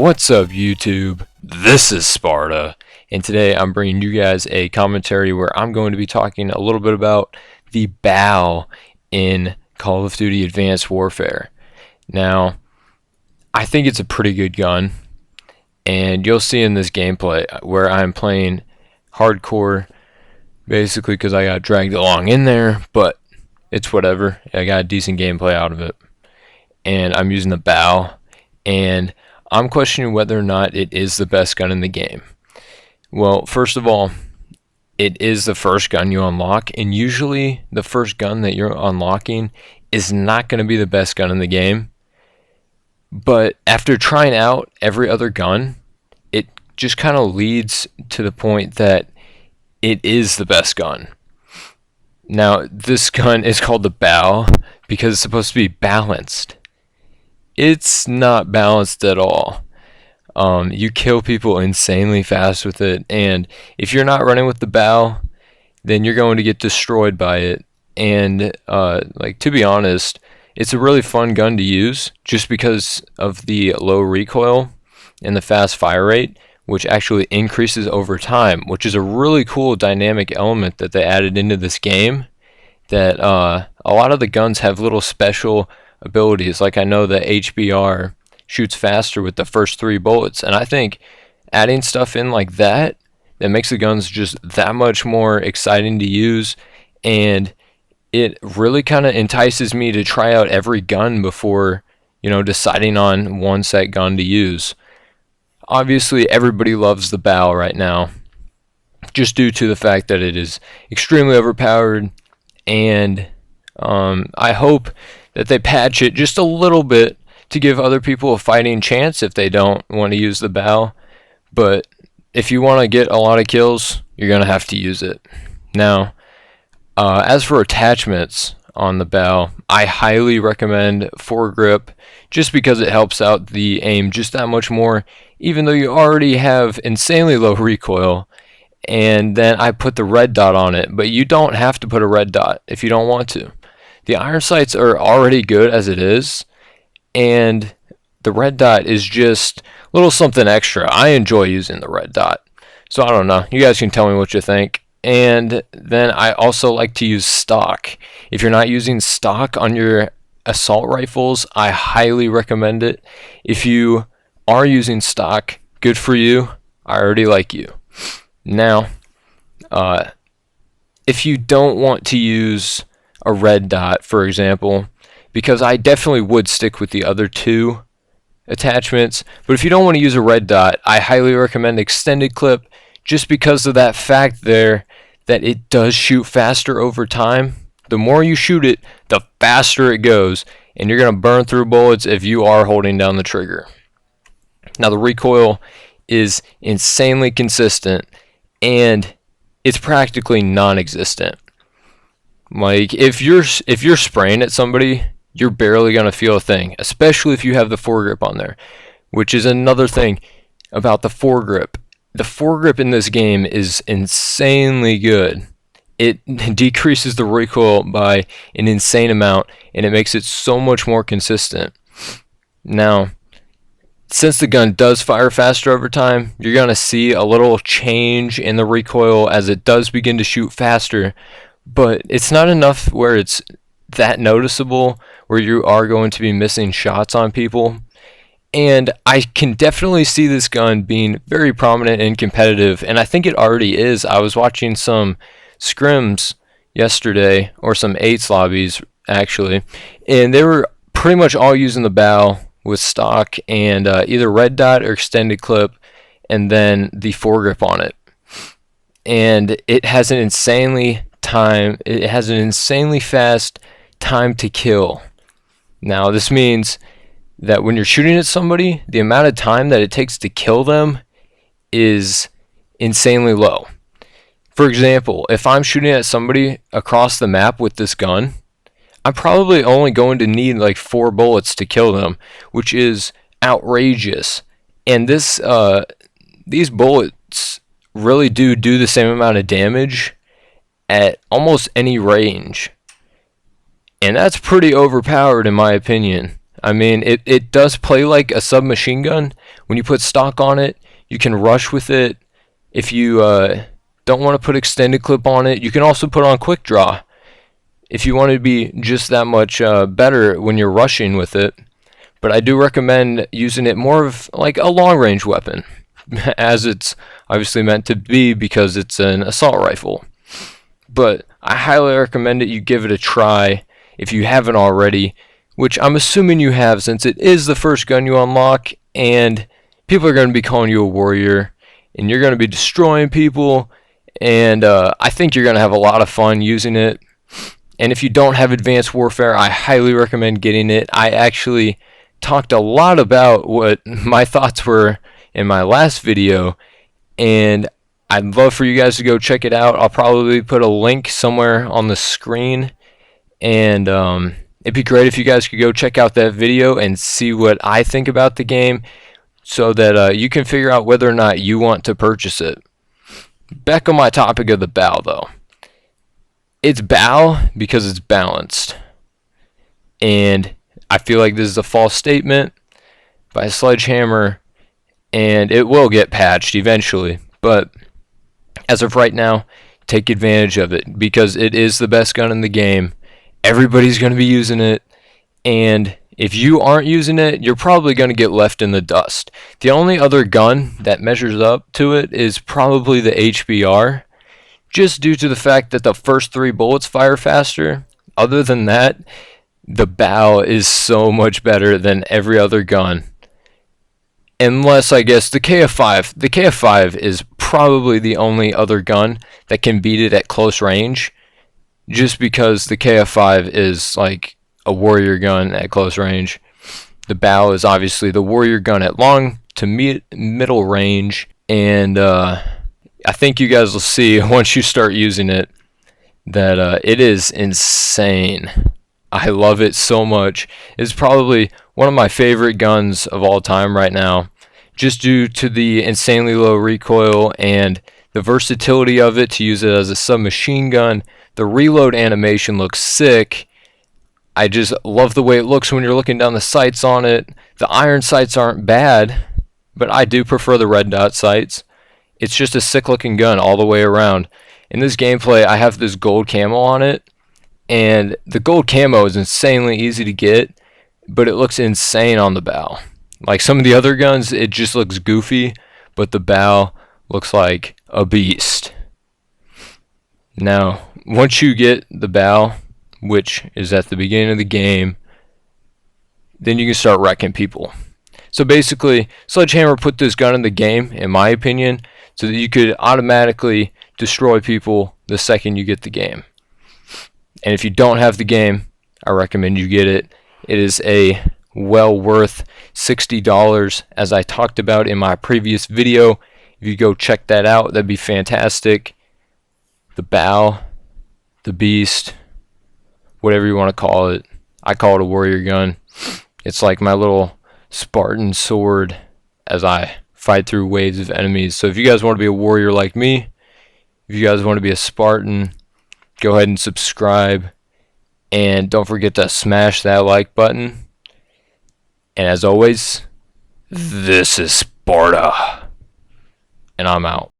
What's up, YouTube? This is Sparta, and today I'm bringing you guys a commentary where I'm going to be talking a little bit about the BAL in Call of Duty Advanced Warfare. Now, I think it's a pretty good gun, and you'll see in this gameplay where I'm playing hardcore, basically because I got dragged along in there, but it's whatever. I got a decent gameplay out of it, and I'm using the BAL, and I'm questioning whether or not it is the best gun in the game. Well, first of all, it is the first gun you unlock, and usually the first gun that you're unlocking is not going to be the best gun in the game. But after trying out every other gun, it just kind of leads to the point that it is the best gun. Now, this gun is called the BAL because it's supposed to be balanced. It's not balanced at all. You kill people insanely fast with it, and if you're not running with the BAL, then you're going to get destroyed by it. And to be honest, it's a really fun gun to use just because of the low recoil and the fast fire rate, which actually increases over time, which is a really cool dynamic element that they added into this game. That a lot of the guns have little special abilities. Like, I know that HBR shoots faster with the first 3 bullets, and I think adding stuff in like that makes the guns just that much more exciting to use, and it really kind of entices me to try out every gun before, deciding on one set gun to use. Obviously, everybody loves the BAL right now, just due to the fact that it is extremely overpowered, and I hope that they patch it just a little bit to give other people a fighting chance if they don't want to use the BAL. But if you want to get a lot of kills, you're going to have to use it. Now, as for attachments on the BAL, I highly recommend foregrip just because it helps out the aim just that much more, even though you already have insanely low recoil. And then I put the red dot on it, but you don't have to put a red dot if you don't want to. The iron sights are already good as it is, and the red dot is just a little something extra. I enjoy using the red dot, so I don't know. You guys can tell me what you think. And then I also like to use stock. If you're not using stock on your assault rifles, I highly recommend it. If you are using stock, good for you. I already like you. Now, if you don't want to use a red dot, for example, because I definitely would stick with the other 2 attachments, but if you don't want to use a red dot, I highly recommend extended clip just because of that fact there that it does shoot faster over time. The more you shoot it, the faster it goes, and you're going to burn through bullets if you are holding down the trigger. Now, the recoil is insanely consistent, and it's practically non-existent. Like, if you're spraying at somebody, you're barely gonna feel a thing, especially if you have the foregrip on there, which is another thing about the foregrip. The foregrip in this game is insanely good. It decreases the recoil by an insane amount, and it makes it so much more consistent. Now, since the gun does fire faster over time, you're gonna see a little change in the recoil as it does begin to shoot faster. But it's not enough where it's that noticeable, where you are going to be missing shots on people. And I can definitely see this gun being very prominent and competitive, and I think it already is. I was watching some scrims yesterday, or some 8s lobbies actually, and they were pretty much all using the BAL with stock and either red dot or extended clip, and then the foregrip on it. And it has an insanely fast time to kill. Now, this means that when you're shooting at somebody, the amount of time that it takes to kill them is insanely low. For example, if I'm shooting at somebody across the map with this gun, I'm probably only going to need like 4 bullets to kill them, which is outrageous. And these bullets really do the same amount of damage at almost any range, and that's pretty overpowered in my opinion. I mean, it does play like a submachine gun, when you put stock on it, you can rush with it. If you don't want to put extended clip on it, you can also put on quick draw if you want to be just that much better when you're rushing with it. But I do recommend using it more of like a long range weapon, as it's obviously meant to be because it's an assault rifle. But I highly recommend it you give it a try if you haven't already, which I'm assuming you have, since it is the first gun you unlock and people are going to be calling you a warrior and you're going to be destroying people, and I think you're going to have a lot of fun using it. And if you don't have Advanced Warfare, I highly recommend getting it. I actually talked a lot about what my thoughts were in my last video, and I'd love for you guys to go check it out. I'll probably put a link somewhere on the screen, and it'd be great if you guys could go check out that video and see what I think about the game, so that you can figure out whether or not you want to purchase it. Back on my topic of the BAL though. It's BAL because it's balanced. And I feel like this is a false statement by Sledgehammer, and it will get patched eventually. But as of right now, take advantage of it because it is the best gun in the game. Everybody's going to be using it, and if you aren't using it, you're probably going to get left in the dust. The only other gun that measures up to it is probably the HBR, just due to the fact that the first 3 bullets fire faster. Other than that, the BAL is so much better than every other gun. Unless, I guess, the KF5. The KF5 is probably the only other gun that can beat it at close range, just because the KF5 is like a warrior gun at close range. The BAL is obviously the warrior gun at long to middle range, and I think you guys will see once you start using it that it is insane. I love it so much. It's probably one of my favorite guns of all time right now, just due to the insanely low recoil and the versatility of it to use it as a submachine gun. The reload animation looks sick. I just love the way it looks when you're looking down the sights on it. The iron sights aren't bad, but I do prefer the red dot sights. It's just a sick looking gun all the way around. In this gameplay, I have this gold camo on it, and the gold camo is insanely easy to get, but it looks insane on the BAL. Like some of the other guns, it just looks goofy, but the BAL looks like a beast. Now, once you get the BAL, which is at the beginning of the game, then you can start wrecking people. So basically, Sledgehammer put this gun in the game, in my opinion, so that you could automatically destroy people the second you get the game. And if you don't have the game, I recommend you get it. It is a well worth $60, as I talked about in my previous video. If you go check that out, that'd be fantastic. The BAL, the Beast, whatever you want to call it. I call it a warrior gun. It's like my little Spartan sword as I fight through waves of enemies. So if you guys want to be a warrior like me, if you guys want to be a Spartan, go ahead and subscribe. And don't forget to smash that like button. And as always, this is Sparta. And I'm out.